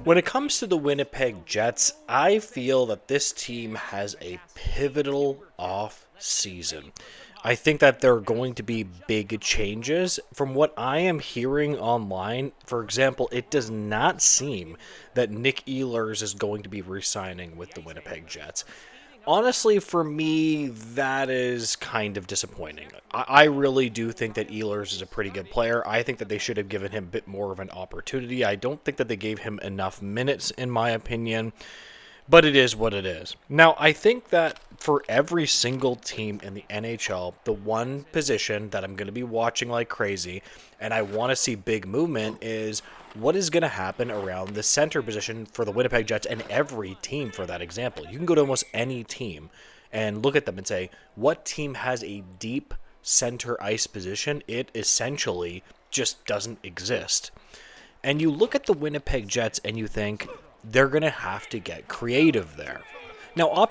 When it comes to the Winnipeg Jets, I feel that this team has a pivotal off season. I think that there are going to be big changes. From what I am hearing online, for example, it does not seem that Nick Ehlers is going to be re-signing with the Winnipeg Jets. Honestly, for me, that is kind of disappointing. I really do think that Ehlers is a pretty good player. I think that they should have given him a bit more of an opportunity. I don't think that they gave him enough minutes, in my opinion, but it is what it is. Now, I think that for every single team in the NHL, the one position that I'm going to be watching like crazy and I want to see big movement is what is going to happen around the center position for the Winnipeg Jets and every team for that example. You can go to almost any team and look at them and say, what team has a deep center ice position? It essentially just doesn't exist. And you look at the Winnipeg Jets and you think they're going to have to get creative there. Now,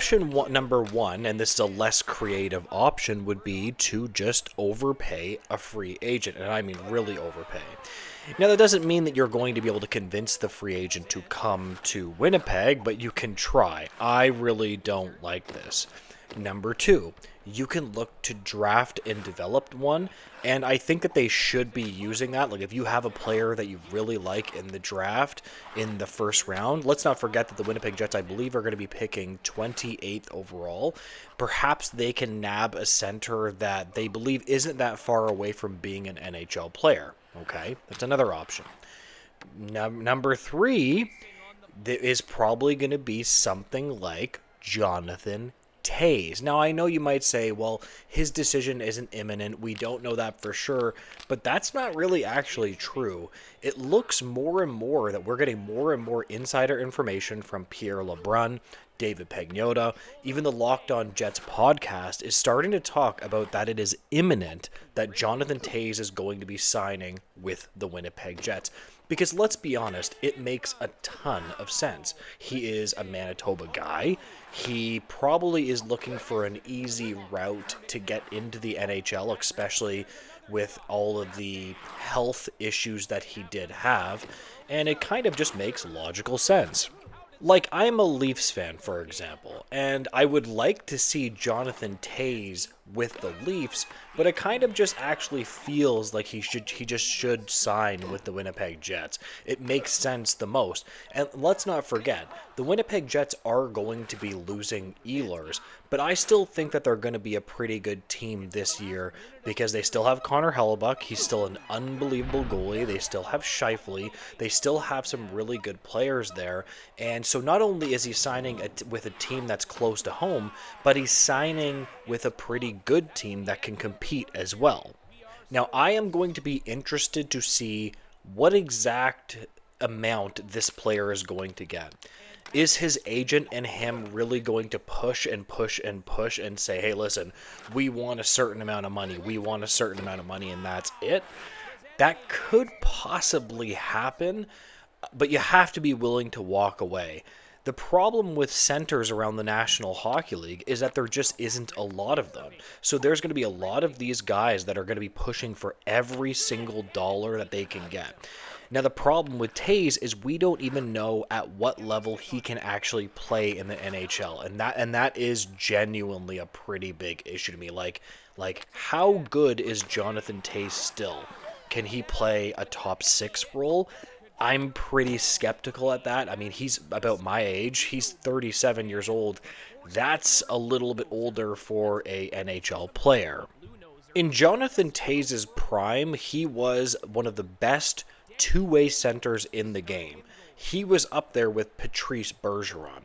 number one, and this is a less creative option, would be to just overpay a free agent. And I mean really overpay. Now, that doesn't mean that you're going to be able to convince the free agent to come to Winnipeg, but you can try. I really don't like this. Number two, you can look to draft and develop one, and I think that they should be using that. Like, if you have a player that you really like in the draft in the first round, let's not forget that the Winnipeg Jets, I believe, are going to be picking 28th overall. Perhaps they can nab a center that they believe isn't that far away from being an NHL player. Okay, that's another option. Number three is probably going to be something like Jonathan Toews. Now, I know you might say, well, his decision isn't imminent. We don't know that for sure, but that's not really actually true. It looks more and more that we're getting more and more insider information from Pierre LeBrun, David Pagnotta, even the Locked On Jets podcast is starting to talk about that it is imminent that Jonathan Toews is going to be signing with the Winnipeg Jets. Because let's be honest, it makes a ton of sense. He is a Manitoba guy. He probably is looking for an easy route to get into the NHL, especially with all of the health issues that he did have. And it kind of just makes logical sense. Like, I'm a Leafs fan, for example, and I would like to see Jonathan Toews with the Leafs, but it kind of just actually feels like he just should sign with the Winnipeg Jets. It makes sense the most. And let's not forget, the Winnipeg Jets are going to be losing Ehlers, but I still think that they're going to be a pretty good team this year because they still have Connor Hellebuck. He's still an unbelievable goalie. They still have Scheifele. They still have some really good players there. And so not only is he signing with a team that's close to home, but he's signing with a pretty good team that can compete as well. Now, I am going to be interested to see what exact amount this player is going to get. Is his agent and him really going to push and push and push and say, hey, listen, we want a certain amount of money, we want a certain amount of money, and that's it? That could possibly happen, but you have to be willing to walk away. The problem with centers around the National Hockey League is that there just isn't a lot of them. So there's going to be a lot of these guys that are going to be pushing for every single dollar that they can get. Now, the problem with Toews is we don't even know at what level he can actually play in the NHL, and that is genuinely a pretty big issue to me. Like how good is Jonathan Toews still? Can he play a top six role? I'm pretty skeptical at that. I mean, he's about my age. He's 37 years old. That's a little bit older for a NHL player. In Jonathan Toews' prime, he was one of the best two-way centers in the game. He was up there with Patrice Bergeron.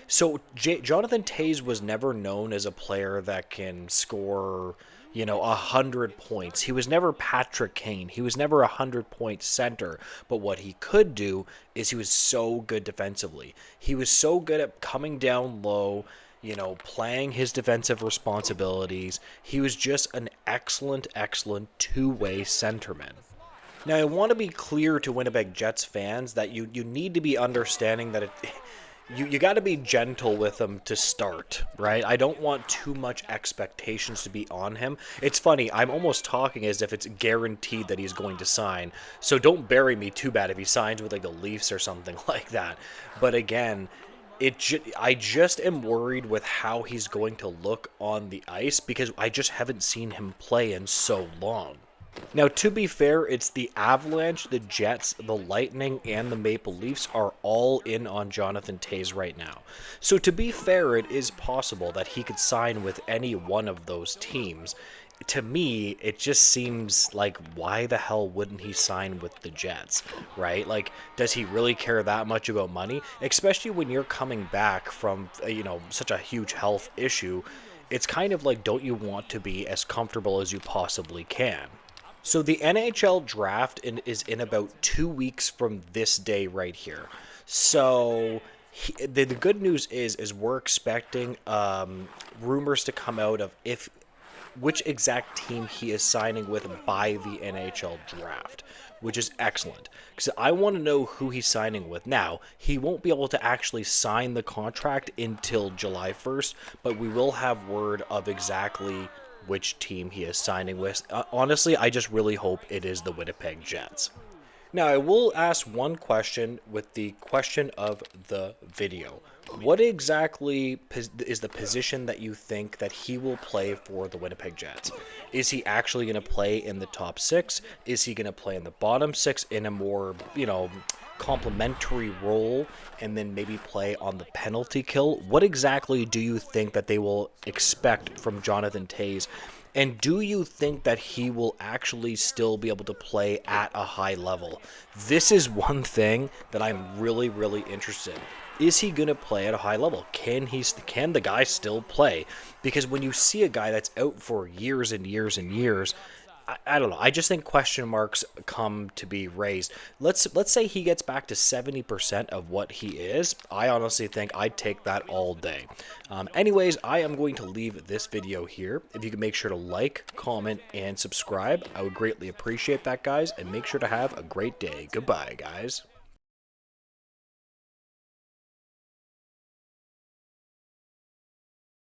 So Jonathan Toews was never known as a player that can score, 100 points. He was never Patrick Kane. He was never a 100-point center. But what he could do is he was so good defensively. He was so good at coming down low, playing his defensive responsibilities. He was just an excellent, excellent two-way centerman. Now, I want to be clear to Winnipeg Jets fans that you need to be understanding that you got to be gentle with him to start, right? I don't want too much expectations to be on him. It's funny, I'm almost talking as if it's guaranteed that he's going to sign. So don't bury me too bad if he signs with like the Leafs or something like that. But again, I just am worried with how he's going to look on the ice because I just haven't seen him play in so long. Now, to be fair, it's the Avalanche, the Jets, the Lightning, and the Maple Leafs are all in on Jonathan Toews right now. So, to be fair, it is possible that he could sign with any one of those teams. To me, it just seems like why the hell wouldn't he sign with the Jets, right? Like, does he really care that much about money? Especially when you're coming back from, such a huge health issue. It's kind of like, don't you want to be as comfortable as you possibly can? So the NHL draft is in about 2 weeks from this day right here. So the good news is we're expecting rumors to come out of if which exact team he is signing with by the NHL draft, which is excellent because I want to know who he's signing with. Now, he won't be able to actually sign the contract until July 1st, but we will have word of exactly which team he is signing with. Honestly, I just really hope it is the Winnipeg Jets. Now, I will ask one question with the question of the video. What exactly is the position that you think that he will play for the Winnipeg Jets? Is he actually going to play in the top six? Is he going to play in the bottom six in a more, complementary role and then maybe play on the penalty kill? What exactly do you think that they will expect from Jonathan Toews? And do you think that he will actually still be able to play at a high level? This is one thing that I'm really, really interested in. Is he going to play at a high level? Can the guy still play? Because when you see a guy that's out for years and years and years, I don't know. I just think question marks come to be raised. Let's say he gets back to 70% of what he is. I honestly think I'd take that all day. Anyways, I am going to leave this video here. If you can make sure to like, comment, and subscribe, I would greatly appreciate that, guys. And make sure to have a great day. Goodbye, guys.